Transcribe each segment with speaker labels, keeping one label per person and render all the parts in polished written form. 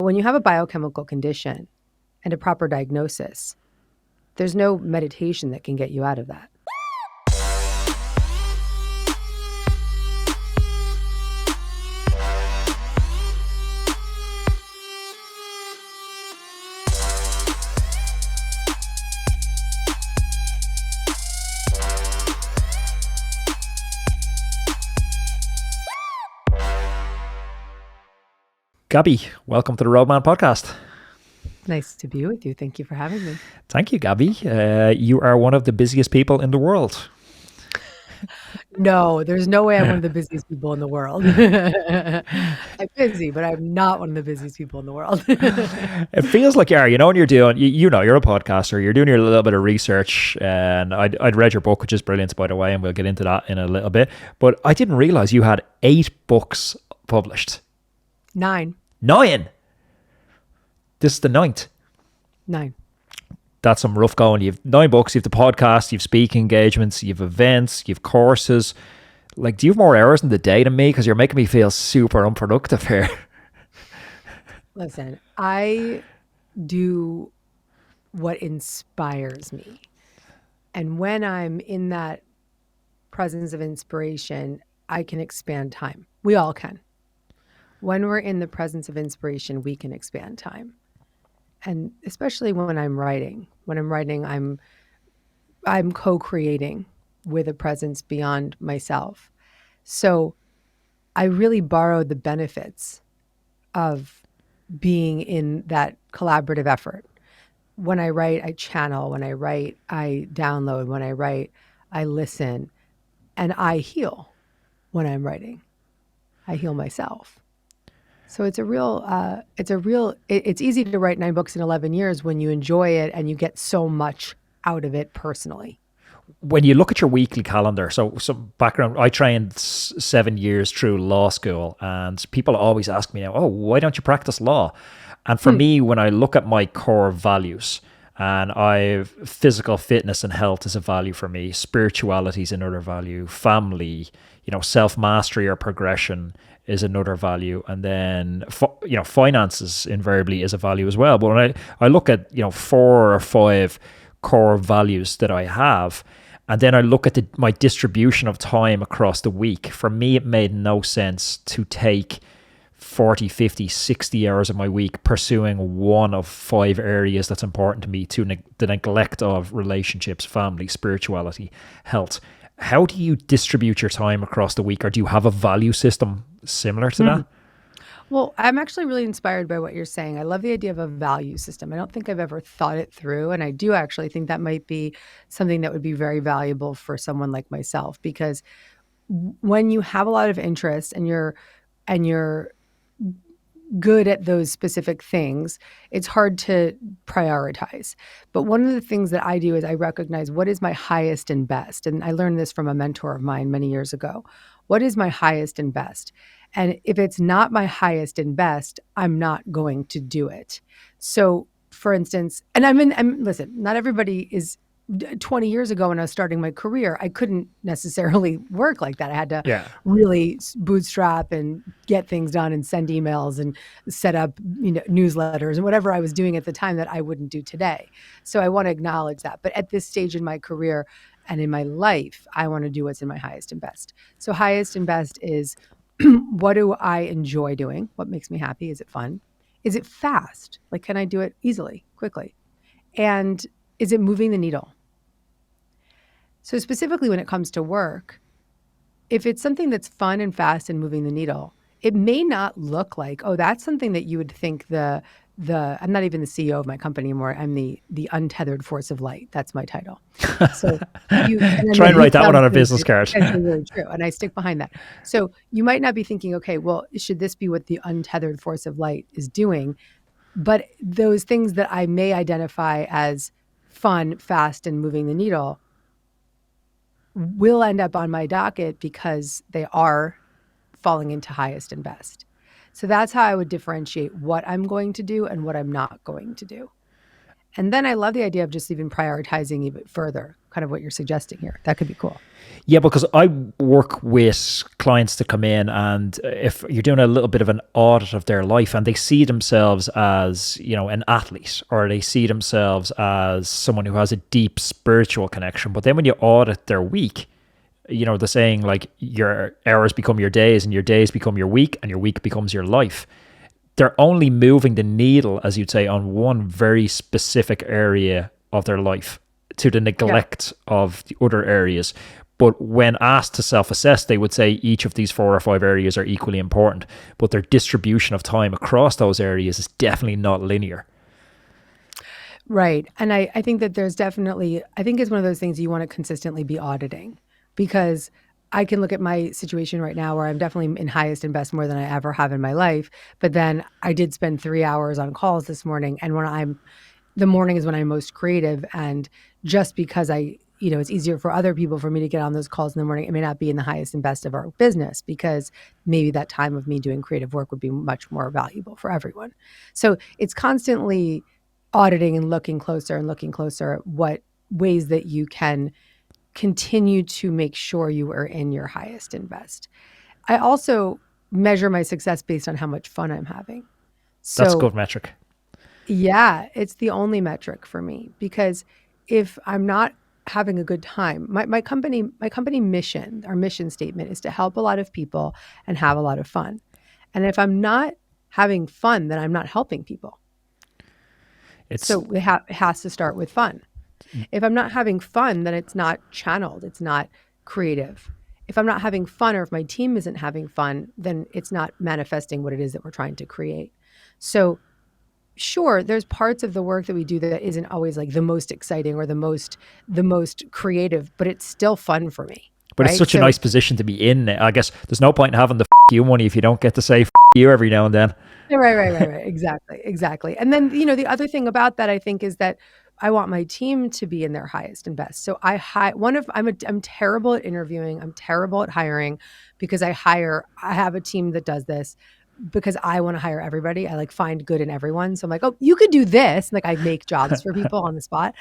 Speaker 1: when you have a biochemical condition and a proper diagnosis, there's no meditation that can get you out of that.
Speaker 2: Gabby, welcome to the Roadman podcast.
Speaker 1: Nice to be with you. Thank you for having me.
Speaker 2: Thank you, Gabby. You are one of the busiest people in the world.
Speaker 1: No, there's no way I'm one of the busiest people in the world. I'm busy, but I'm not one of the busiest people in the world.
Speaker 2: It feels like you are. You know, when you're doing, you're a podcaster, you're doing your little bit of research, and I'd read your book, which is brilliant, by the way, and we'll get into that in a little bit. But I didn't realize you had 8 books published.
Speaker 1: 9.
Speaker 2: 9? This is the 9th.
Speaker 1: 9.
Speaker 2: That's some rough going. You have 9 books, you have the podcast, you have speaking engagements, you have events, you have courses. Like, do you have more hours in the day than me? Because you're making me feel super unproductive here.
Speaker 1: Listen, I do what inspires me. And when I'm in that presence of inspiration, I can expand time. We all can. When we're in the presence of inspiration, we can expand time. And especially when I'm writing. When I'm writing, I'm co-creating with a presence beyond myself. So I really borrow the benefits of being in that collaborative effort. When I write, I channel. When I write, I download. When I write, I listen. And I heal when I'm writing. I heal myself. So it's easy to write 9 books in 11 years when you enjoy it and you get so much out of it personally.
Speaker 2: When you look at your weekly calendar, so some background, I trained 7 years through law school, and people always ask me now, oh, why don't you practice law? And for me, when I look at my core values, and I've physical fitness and health is a value for me, spirituality is another value, family, self-mastery or progression is another value, and then finances invariably is a value as well. But when I look at 4 or 5 core values that I have, and then I look at my distribution of time across the week, for me it made no sense to take 40, 50, 60 hours of my week pursuing one of 5 areas that's important to me, to the neglect of relationships, family, spirituality, health. How do you distribute your time across the week, or do you have a value system similar to that?
Speaker 1: Well, I'm actually really inspired by what you're saying. I love the idea of a value system. I don't think I've ever thought it through. And I do actually think that might be something that would be very valuable for someone like myself, because when you have a lot of interest and you're good at those specific things, it's hard to prioritize. But one of the things that I do is I recognize what is my highest and best. And I learned this from a mentor of mine many years ago. What is my highest and best? And if it's not my highest and best, I'm not going to do it. So for instance, and listen, not everybody is 20 years ago when I was starting my career, I couldn't necessarily work like that. I had to really bootstrap and get things done and send emails and set up newsletters and whatever I was doing at the time that I wouldn't do today. So I want to acknowledge that. But at this stage in my career and in my life, I want to do what's in my highest and best. So highest and best is what do I enjoy doing? What makes me happy? Is it fun? Is it fast? Like, can I do it easily, quickly? And is it moving the needle? So specifically when it comes to work, if it's something that's fun and fast and moving the needle, it may not look like, oh, that's something that you would think I'm not even the CEO of my company anymore. I'm the untethered force of light. That's my title. So
Speaker 2: try and write that one on a business card.
Speaker 1: That's really true. And I stick behind that. So you might not be thinking, okay, well, should this be what the untethered force of light is doing? But those things that I may identify as fun, fast, and moving the needle will end up on my docket because they are falling into highest and best. So that's how I would differentiate what I'm going to do and what I'm not going to do. And then I love the idea of just even prioritizing even further, kind of what you're suggesting here. That could be cool.
Speaker 2: Yeah, because I work with clients to come in, and if you're doing a little bit of an audit of their life and they see themselves as, an athlete, or they see themselves as someone who has a deep spiritual connection, but then when you audit their week, the saying like your hours become your days and your days become your week and your week becomes your life. They're only moving the needle, as you'd say, on one very specific area of their life to the
Speaker 1: Yeah.
Speaker 2: neglect of the other areas. But when asked to self-assess, they would say each of these 4 or 5 areas are equally important, but their distribution of time across those areas is definitely not linear.
Speaker 1: Right. And I think that there's definitely, I think it's one of those things you want to consistently be auditing, because I can look at my situation right now where I'm definitely in highest and best more than I ever have in my life. But then I did spend 3 hours on calls this morning. And the morning is when I'm most creative. And just because it's easier for other people for me to get on those calls in the morning, it may not be in the highest and best of our business, because maybe that time of me doing creative work would be much more valuable for everyone. So it's constantly auditing and looking closer at what ways that you can continue to make sure you are in your highest and best. I also measure my success based on how much fun I'm having.
Speaker 2: That's a
Speaker 1: So
Speaker 2: good metric.
Speaker 1: yeah, it's the only metric for me, because if I'm not having a good time, my company mission, our mission statement is to help a lot of people and have a lot of fun. And if I'm not having fun, then I'm not helping people.
Speaker 2: It's
Speaker 1: So it has to start with fun. If I'm not having fun, then it's not channeled, it's not creative. If I'm not having fun, or if my team isn't having fun, then it's not manifesting what it is that we're trying to create. So sure, there's parts of the work that we do that isn't always like the most exciting or the most creative, but it's still fun for me,
Speaker 2: but it's
Speaker 1: right?
Speaker 2: such a
Speaker 1: So
Speaker 2: nice position to be in. I guess there's no point in having the you money if you don't get to say you every now and then.
Speaker 1: right. Exactly, exactly. And then, the other thing about that, I think, is that I want my team to be in their highest and best. So I'm terrible at interviewing. I'm terrible at hiring, because I have a team that does this because I want to hire everybody. I like find good in everyone. So I'm like, oh, you could do this. And like I make jobs for people on the spot.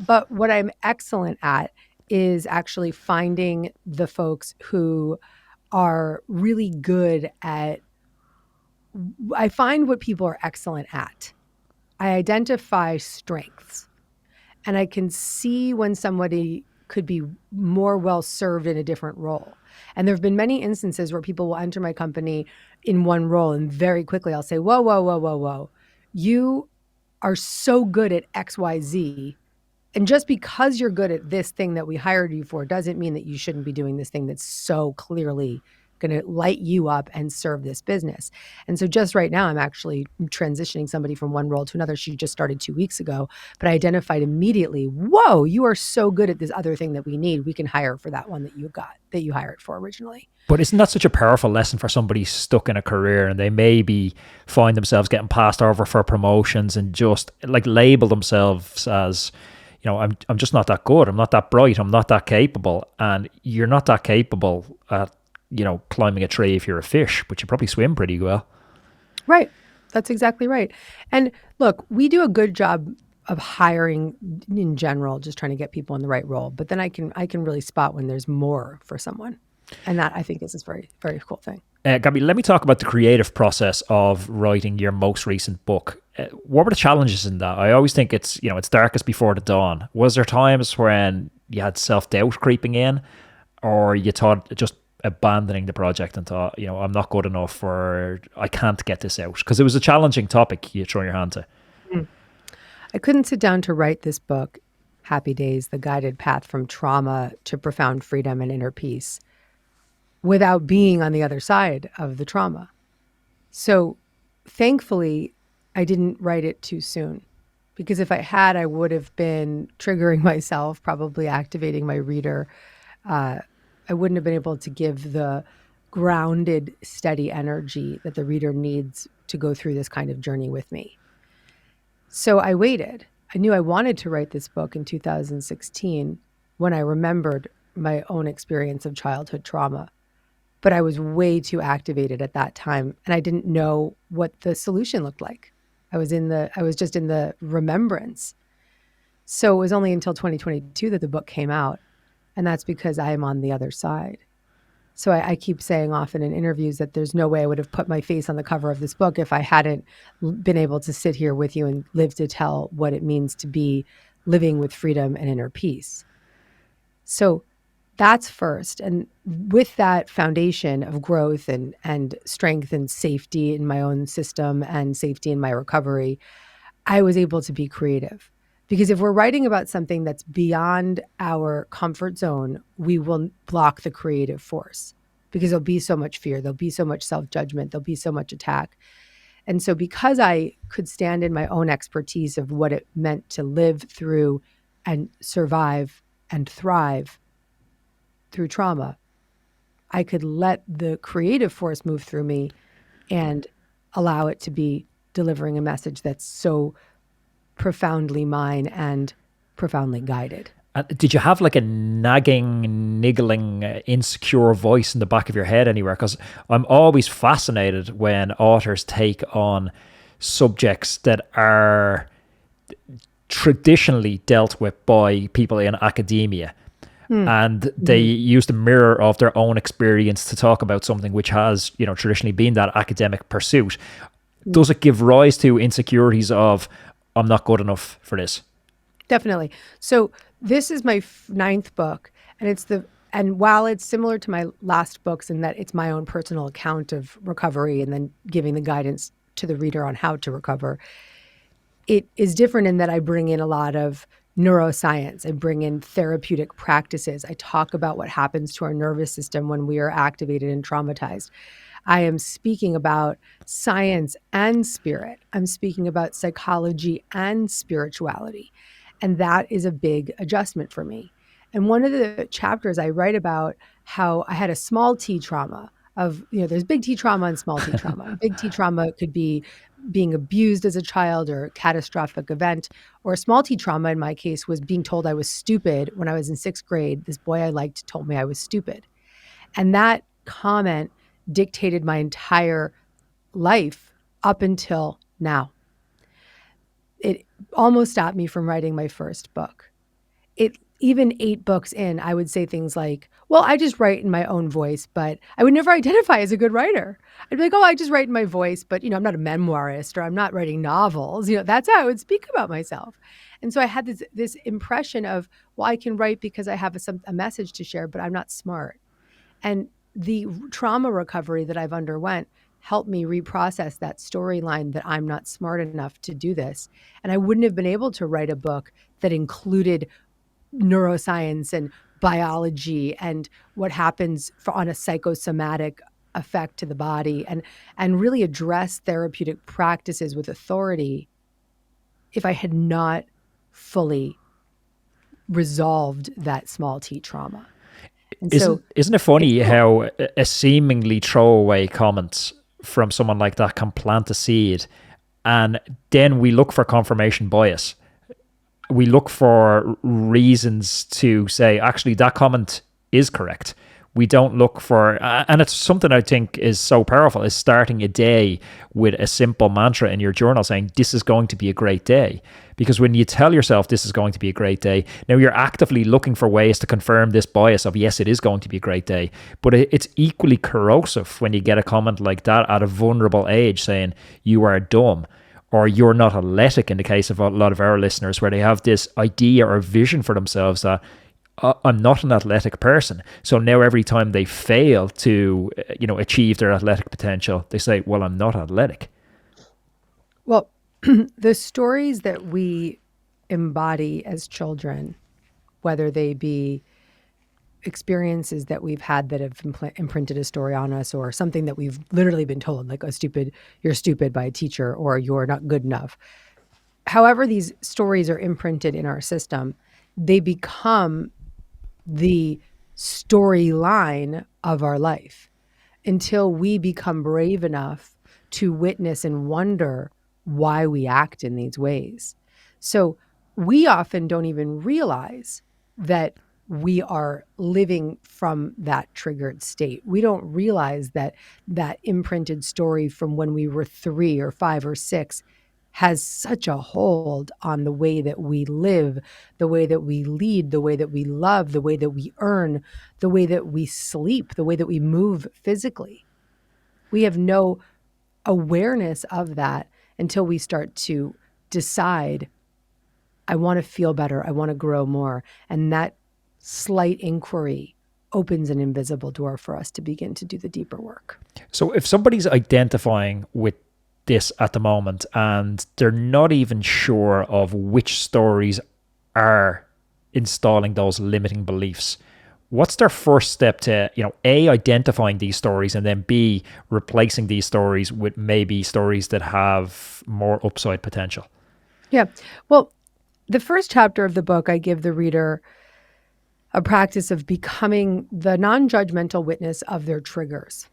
Speaker 1: But what I'm excellent at is actually finding the folks who are really good at I find what people are excellent at. I identify strengths, and I can see when somebody could be more well served in a different role. And there have been many instances where people will enter my company in one role, and very quickly I'll say, whoa, whoa, whoa, whoa, whoa. You are so good at XYZ. And just because you're good at this thing that we hired you for doesn't mean that you shouldn't be doing this thing that's so clearly going to light you up and serve this business. And so just right now, I'm actually transitioning somebody from one role to another. She just started 2 weeks ago, but I identified immediately, whoa, you are so good at this other thing that we need. We can hire for that one that you hired for originally.
Speaker 2: But isn't that such a powerful lesson for somebody stuck in a career and they maybe find themselves getting passed over for promotions and just like label themselves as, I'm just not that good. I'm not that bright. I'm not that capable. And you're not that capable at, climbing a tree if you're a fish, but you probably swim pretty well.
Speaker 1: Right. That's exactly right. And look, we do a good job of hiring in general, just trying to get people in the right role. But then I can really spot when there's more for someone. And that, I think, is this very, very cool thing.
Speaker 2: Gabby, let me talk about the creative process of writing your most recent book. What were the challenges in that? I always think it's darkest before the dawn. Was there times when you had self-doubt creeping in, or you thought just abandoning the project and thought, I'm not good enough, or I can't get this out? Because it was a challenging topic you throw your hand to.
Speaker 1: Mm. I couldn't sit down to write this book, Happy Days, The Guided Path from Trauma to Profound Freedom and Inner Peace, without being on the other side of the trauma. So thankfully, I didn't write it too soon, because if I had, I would have been triggering myself, probably activating my reader. I wouldn't have been able to give the grounded, steady energy that the reader needs to go through this kind of journey with me. So I waited. I knew I wanted to write this book in 2016 when I remembered my own experience of childhood trauma. But I was way too activated at that time, and I didn't know what the solution looked like. I was just in the remembrance. So it was only until 2022 that the book came out. And that's because I am on the other side. So I keep saying often in interviews that there's no way I would have put my face on the cover of this book if I hadn't been able to sit here with you and live to tell what it means to be living with freedom and inner peace. So that's first. And with that foundation of growth and strength and safety in my own system and safety in my recovery, I was able to be creative. Because if we're writing about something that's beyond our comfort zone, we will block the creative force because there'll be so much fear, there'll be so much self-judgment, there'll be so much attack. And so because I could stand in my own expertise of what it meant to live through and survive and thrive through trauma, I could let the creative force move through me and allow it to be delivering a message that's so profoundly mine and profoundly guided.
Speaker 2: Did you have like a nagging, niggling, insecure voice in the back of your head anywhere? Because I'm always fascinated when authors take on subjects that are traditionally dealt with by people in academia. And they use the mirror of their own experience to talk about something which has, traditionally been that academic pursuit. Does it give rise to insecurities of, I'm not good enough for this?
Speaker 1: Definitely. So this is my ninth book, and while it's similar to my last books in that it's my own personal account of recovery and then giving the guidance to the reader on how to recover, it is different in that I bring in a lot of neuroscience. I bring in therapeutic practices. I talk about what happens to our nervous system when we are activated and traumatized. I am speaking about science and spirit. I'm speaking about psychology and spirituality. And that is a big adjustment for me. And one of the chapters I write about how I had a small T trauma of, there's big T trauma and small T trauma. Big T trauma could be being abused as a child or a catastrophic event, or small T trauma in my case was being told I was stupid when I was in sixth grade. This boy I liked told me I was stupid. And that comment dictated my entire life up until now. It almost stopped me from writing my first book. Even 8 books in, I would say things like, well, I just write in my own voice, but I would never identify as a good writer. I'd be like, oh, I just write in my voice, but I'm not a memoirist or I'm not writing novels. That's how I would speak about myself. And so I had this impression of, well, I can write because I have a message to share, but I'm not smart. And the trauma recovery that I've underwent helped me reprocess that storyline that I'm not smart enough to do this. And I wouldn't have been able to write a book that included neuroscience and biology and what happens on a psychosomatic effect to the body and really address therapeutic practices with authority if I had not fully resolved that small T trauma.
Speaker 2: Isn't it funny how a seemingly throwaway comment from someone like that can plant a seed, and then we look for confirmation bias. We look for reasons to say, actually, that comment is correct. We don't look for, and it's something I think is so powerful, is starting a day with a simple mantra in your journal saying, this is going to be a great day. Because when you tell yourself this is going to be a great day, now you're actively looking for ways to confirm this bias of, yes, it is going to be a great day. But it's equally corrosive when you get a comment like that at a vulnerable age saying, you are dumb, or you're not athletic, in the case of a lot of our listeners, where they have this idea or vision for themselves that, I'm not an athletic person. So now every time they fail to, achieve their athletic potential, they say, well, I'm not athletic.
Speaker 1: Well, the stories that we embody as children, whether they be experiences that we've had that have imprinted a story on us, or something that we've literally been told, like you're stupid by a teacher, or you're not good enough. However, these stories are imprinted in our system, they become the storyline of our life until we become brave enough to witness and wonder why we act in these ways. So we often don't even realize that we are living from that triggered state. We don't realize that that imprinted story from when we were 3 or 5 or 6 has such a hold on the way that we live, the way that we lead, the way that we love, the way that we earn, the way that we sleep, the way that we move physically. We have no awareness of that until we start to decide, I want to feel better, I want to grow more. And that slight inquiry opens an invisible door for us to begin to do the deeper work.
Speaker 2: So if somebody's identifying with this at the moment and they're not even sure of which stories are installing those limiting beliefs, what's their first step to, A, identifying these stories, and then B, replacing these stories with maybe stories that have more upside potential?
Speaker 1: Yeah. Well, the first chapter of the book, I give the reader a practice of becoming the non-judgmental witness of their triggers.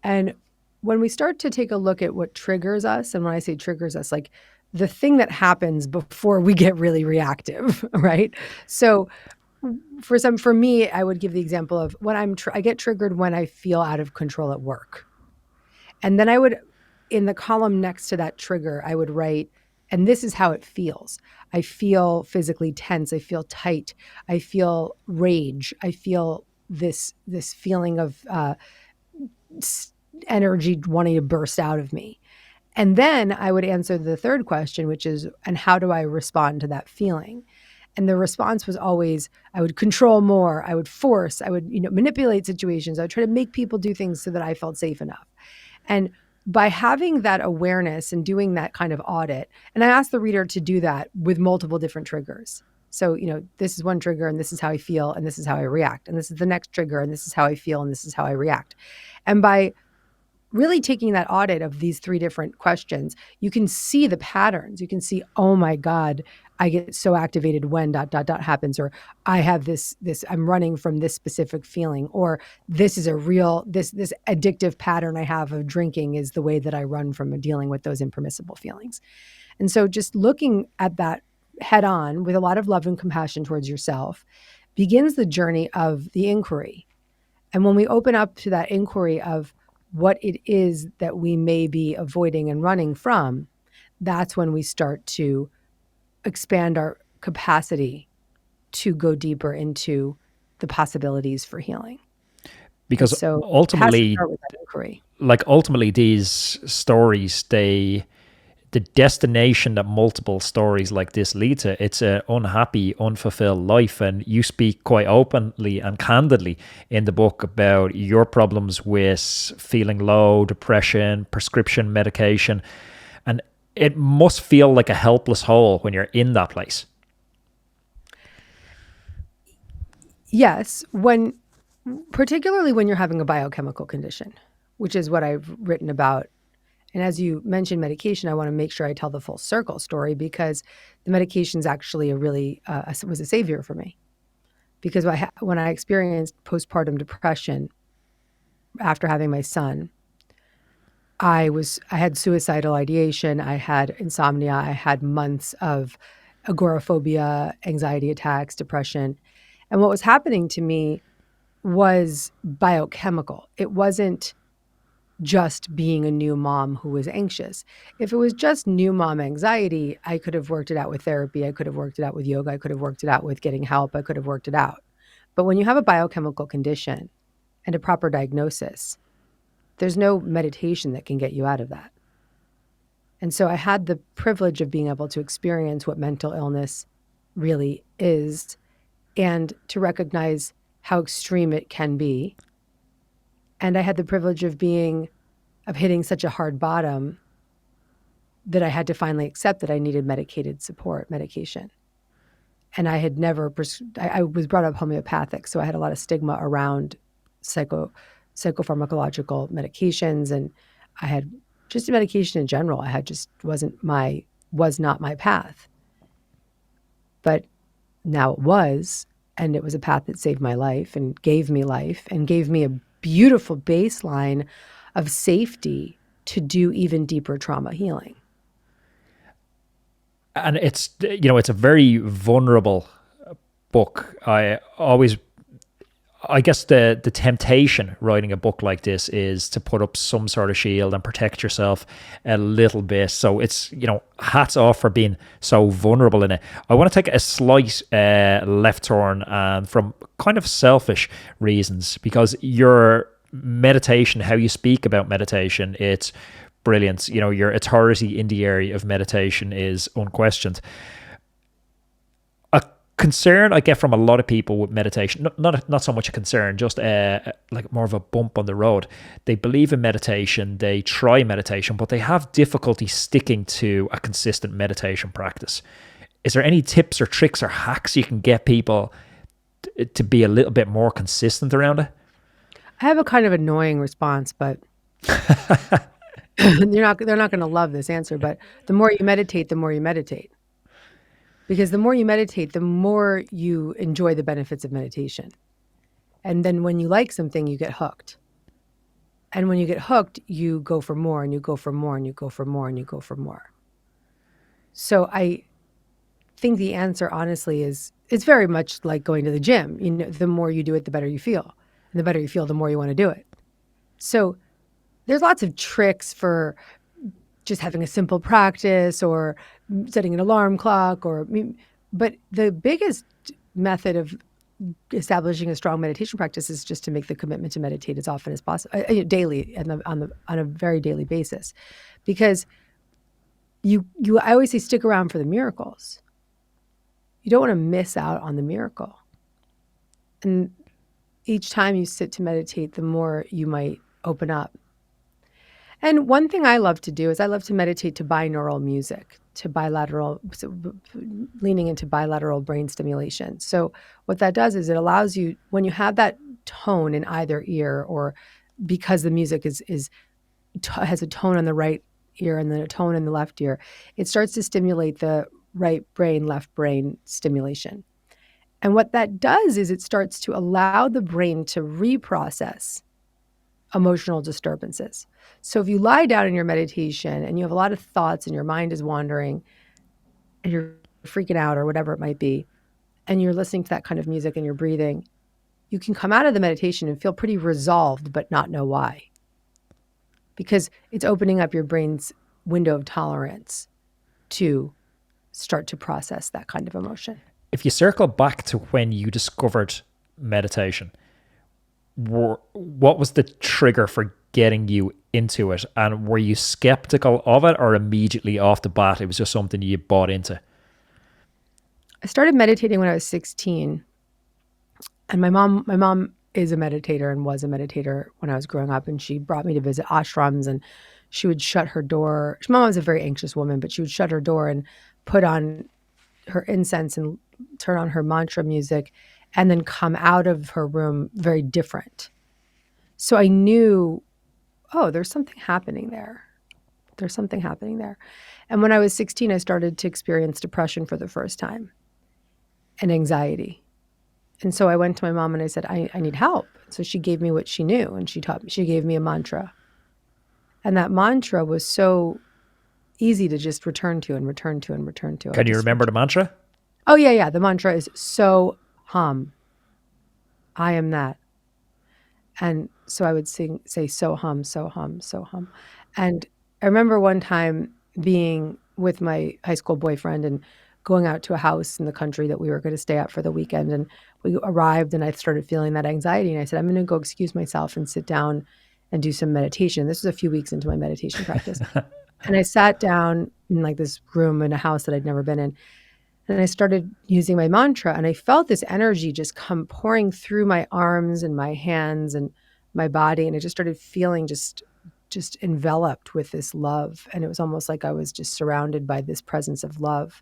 Speaker 1: And when we start to take a look at what triggers us, and when I say triggers us, like the thing that happens before we get really reactive, right? So for me, I would give the example of when I get triggered when I feel out of control at work. And then I would, in the column next to that trigger, I would write, and this is how it feels. I feel physically tense. I feel tight. I feel rage. I feel this feeling of energy wanting to burst out of me. And then I would answer the third question, which is, and how do I respond to that feeling? And the response was always, I would control more. I would force. I would, manipulate situations. I would try to make people do things so that I felt safe enough. And by having that awareness and doing that kind of audit, and I asked the reader to do that with multiple different triggers. So, this is one trigger and this is how I feel and this is how I react. And this is the next trigger and this is how I feel and this is how I react. And by really taking that audit of these three different questions, you can see the patterns. You can see, oh my God, I get so activated when ... happens, or I have this, I'm running from this specific feeling, or this is a real, this addictive pattern I have of drinking is the way that I run from dealing with those impermissible feelings. And so just looking at that head on with a lot of love and compassion towards yourself begins the journey of the inquiry. And when we open up to that inquiry of what it is that we may be avoiding and running from, that's when we start to expand our capacity to go deeper into the possibilities for healing. And
Speaker 2: Because
Speaker 1: so it has to
Speaker 2: ultimately,
Speaker 1: start with that inquiry.
Speaker 2: ultimately these stories, the destination that multiple stories like this lead to, it's an unhappy, unfulfilled life. And you speak quite openly and candidly in the book about your problems with feeling low, depression, prescription medication. And it must feel like a helpless hole when you're in that place.
Speaker 1: Yes, particularly when you're having a biochemical condition, which is what I've written about. And as you mentioned medication, I want to make sure I tell the full circle story, because the medication is actually was a savior for me. Because when I experienced postpartum depression after having my son, I had suicidal ideation, I had insomnia, I had months of agoraphobia, anxiety attacks, depression. And what was happening to me was biochemical. It wasn't just being a new mom who was anxious. If it was just new mom anxiety, I could have worked it out with therapy. I could have worked it out with yoga. I could have worked it out with getting help. I could have worked it out. But when you have a biochemical condition and a proper diagnosis, there's no meditation that can get you out of that. And so I had the privilege of being able to experience what mental illness really is and to recognize how extreme it can be. And I had the privilege of hitting such a hard bottom that I had to finally accept that I needed medication. And I had never, I was brought up homeopathic, so I had a lot of stigma around psychopharmacological medications, and I had just medication in general. Was not my path. But now it was, and it was a path that saved my life and gave me a beautiful baseline of safety to do even deeper trauma healing.
Speaker 2: And it's a very vulnerable book. I I guess the temptation writing a book like this is to put up some sort of shield and protect yourself a little bit. So it's, hats off for being so vulnerable in it. I want to take a slight left turn, and from kind of selfish reasons, because your meditation, how you speak about meditation, it's brilliant. Your authority in the area of meditation is unquestioned. Concern I get from a lot of people with meditation, not so much a concern, just like more of a bump on the road. They believe in meditation, they try meditation, but they have difficulty sticking to a consistent meditation practice. Is there any tips or tricks or hacks you can get people to be a little bit more consistent around it?
Speaker 1: I have a kind of annoying response, but they're not going to love this answer. But the more you meditate, the more you meditate. Because the more you meditate, the more you enjoy the benefits of meditation. And then when you like something, you get hooked. And when you get hooked, you go for more and you go for more and you go for more and you go for more. So I think the answer, honestly, is it's very much like going to the gym. The more you do it, the better you feel. And the better you feel, the more you want to do it. So there's lots of tricks for just having a simple practice or setting an alarm clock, but the biggest method of establishing a strong meditation practice is just to make the commitment to meditate as often as possible, daily, and on a very daily basis, because I always say stick around for the miracles. You don't want to miss out on the miracle, and each time you sit to meditate, the more you might open up. And one thing I love to do is I love to meditate to binaural music, leaning into bilateral brain stimulation. So what that does is it allows you, when you have that tone in either ear, or because the music has a tone on the right ear and then a tone in the left ear, it starts to stimulate the right brain, left brain stimulation. And what that does is it starts to allow the brain to reprocess emotional disturbances. So if you lie down in your meditation and you have a lot of thoughts and your mind is wandering and you're freaking out or whatever it might be, and you're listening to that kind of music and you're breathing, you can come out of the meditation and feel pretty resolved, but not know why. Because it's opening up your brain's window of tolerance to start to process that kind of emotion.
Speaker 2: If you circle back to when you discovered meditation, what was the trigger for getting you into it? And were you skeptical of it, or immediately off the bat, it was just something you bought into?
Speaker 1: I started meditating when I was 16. And my mom is a meditator and was a meditator when I was growing up. And she brought me to visit ashrams, and she would shut her door. My mom was a very anxious woman, but she would shut her door and put on her incense and turn on her mantra music, and then come out of her room very different. So I knew, oh, there's something happening there. There's something happening there. And when I was 16, I started to experience depression for the first time and anxiety. And so I went to my mom and I said, I need help. So she gave me what she knew, and she gave me a mantra. And that mantra was so easy to just return to and return to and return to.
Speaker 2: Can you remember the mantra?
Speaker 1: Oh, yeah. The mantra is so hum. I am that. And so I would say, so hum, so hum, so hum. And I remember one time being with my high school boyfriend and going out to a house in the country that we were going to stay at for the weekend. And we arrived and I started feeling that anxiety. And I said, I'm going to go excuse myself and sit down and do some meditation. This was a few weeks into my meditation practice. And I sat down in like this room in a house that I'd never been in. And I started using my mantra, and I felt this energy just come pouring through my arms and my hands and my body. And I just started feeling just enveloped with this love. And it was almost like I was just surrounded by this presence of love.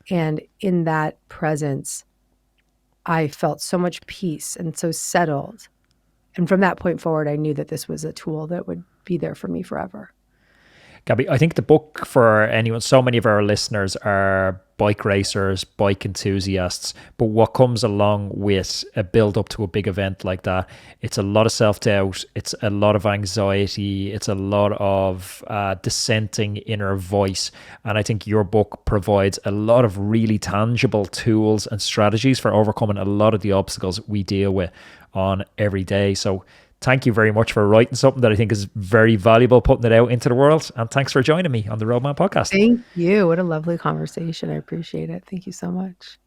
Speaker 1: And in that presence, I felt so much peace and so settled. And from that point forward, I knew that this was a tool that would be there for me forever.
Speaker 2: Gabby, I think the book for anyone, so many of our listeners are bike racers, bike enthusiasts, but what comes along with a build up to a big event like that, it's a lot of self doubt, it's a lot of anxiety, it's a lot of dissenting inner voice. And I think your book provides a lot of really tangible tools and strategies for overcoming a lot of the obstacles we deal with on every day. So thank you very much for writing something that I think is very valuable, putting it out into the world. And thanks for joining me on the Roadman podcast.
Speaker 1: Thank you. What a lovely conversation. I appreciate it. Thank you so much.